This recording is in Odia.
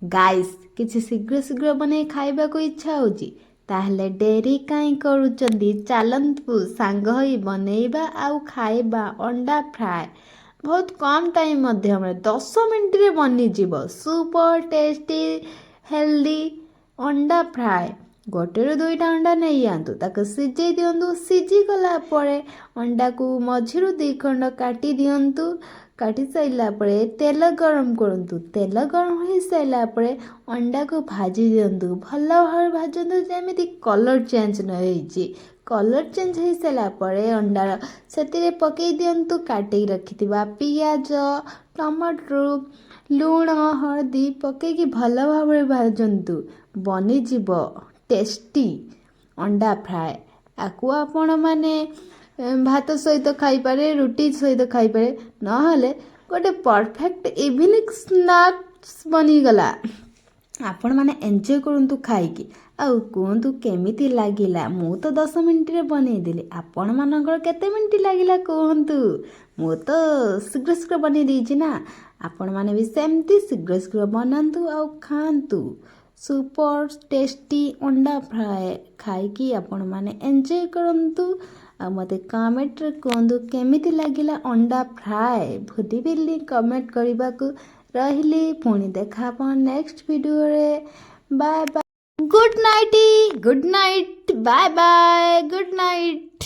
ଗାଇସ୍ କିଛି ଶୀଘ୍ର ଶୀଘ୍ର ବନେଇ ଖାଇବାକୁ ଇଚ୍ଛା ହେଉଛି, ତାହେଲେ ଡେରି କାହିଁ କରୁଛନ୍ତି? ଚାଲନ୍ତୁ ସାଙ୍ଗ ହୋଇ ବନେଇବା ଆଉ ଖାଇବା ଅଣ୍ଡା ଫ୍ରାଏ। ବହୁତ କମ୍ ଟାଇମ୍ ମଧ୍ୟରେ 10 ମିନିଟ୍ରେ ବନିଯିବ ସୁପର ଟେଷ୍ଟି ହେଲ୍ଦି ଅଣ୍ଡା ଫ୍ରାଏ। ଗୋଟେରୁ ଦୁଇଟା ଅଣ୍ଡା ନେଇଯାଆନ୍ତୁ, ତାକୁ ସିଝେଇ ଦିଅନ୍ତୁ। ସିଝିଗଲା ପରେ ଅଣ୍ଡାକୁ ମଝିରୁ 2 ଖଣ୍ଡ କାଟି ଦିଅନ୍ତୁ। କାଟି ସାରିଲା ପରେ ତେଲ ଗରମ କରନ୍ତୁ। ତେଲ ଗରମ ହୋଇସାରିଲା ପରେ ଅଣ୍ଡାକୁ ଭାଜି ଦିଅନ୍ତୁ। ଭଲ ଭାବରେ ଭାଜନ୍ତୁ ଯେମିତି କଲର୍ ଚେଞ୍ଜ ନ ହେଇଛି। କଲର୍ ଚେଞ୍ଜ ହେଇସାରିଲା ପରେ ଅଣ୍ଡାର ସେଥିରେ ପକାଇ ଦିଅନ୍ତୁ କାଟିକି ରଖିଥିବା ପିଆଜ, ଟମାଟୋ, ଲୁଣ, ହଳଦୀ ପକାଇକି ଭଲ ଭାବରେ ଭାଜନ୍ତୁ। ବନିଯିବ ଟେଷ୍ଟି ଅଣ୍ଡା ଫ୍ରାଏ। ଆକୁ ଆପଣମାନେ ଭାତ ସହିତ ଖାଇପାରେ, ରୁଟି ସହିତ ଖାଇପାରେ, ନହେଲେ ଗୋଟେ ପରଫେକ୍ଟ ଇଭିନିଂ ସ୍ନାକ୍ସ ବନିଗଲା। ଆପଣମାନେ ଏନ୍ଜୟ କରନ୍ତୁ ଖାଇକି, ଆଉ କୁହନ୍ତୁ କେମିତି ଲାଗିଲା। ମୁଁ ତ 10 ମିନିଟ୍ରେ ବନେଇଦେଲି, ଆପଣମାନଙ୍କର କେତେ ମିନିଟ୍ ଲାଗିଲା କୁହନ୍ତୁ। ମୁଁ ତ ଶୀଘ୍ର ଶୀଘ୍ର ବନେଇ ଦେଇଛି ନା। ଆପଣମାନେ ବି ସେମିତି ଶୀଘ୍ର ଶୀଘ୍ର ବନାନ୍ତୁ ଆଉ ଖାଆନ୍ତୁ। ସୁପର ଟେଷ୍ଟି ଅଣ୍ଡା ଫ୍ରାଏ ଖାଇକି ଆପଣମାନେ ଏନ୍ଜୟ କରନ୍ତୁ। ଆଉ ମୋତେ କମେଣ୍ଟରେ କୁହନ୍ତୁ କେମିତି ଲାଗିଲା ଅଣ୍ଡା ଫ୍ରାଏ। ଭୁଲିବିନି କମେଣ୍ଟ କରିବାକୁ। ରହିଲି, ପୁଣି ଦେଖା ହେବ ନେକ୍ସଟ ଭିଡ଼ିଓରେ। Bye bye, good night, bye bye, good night.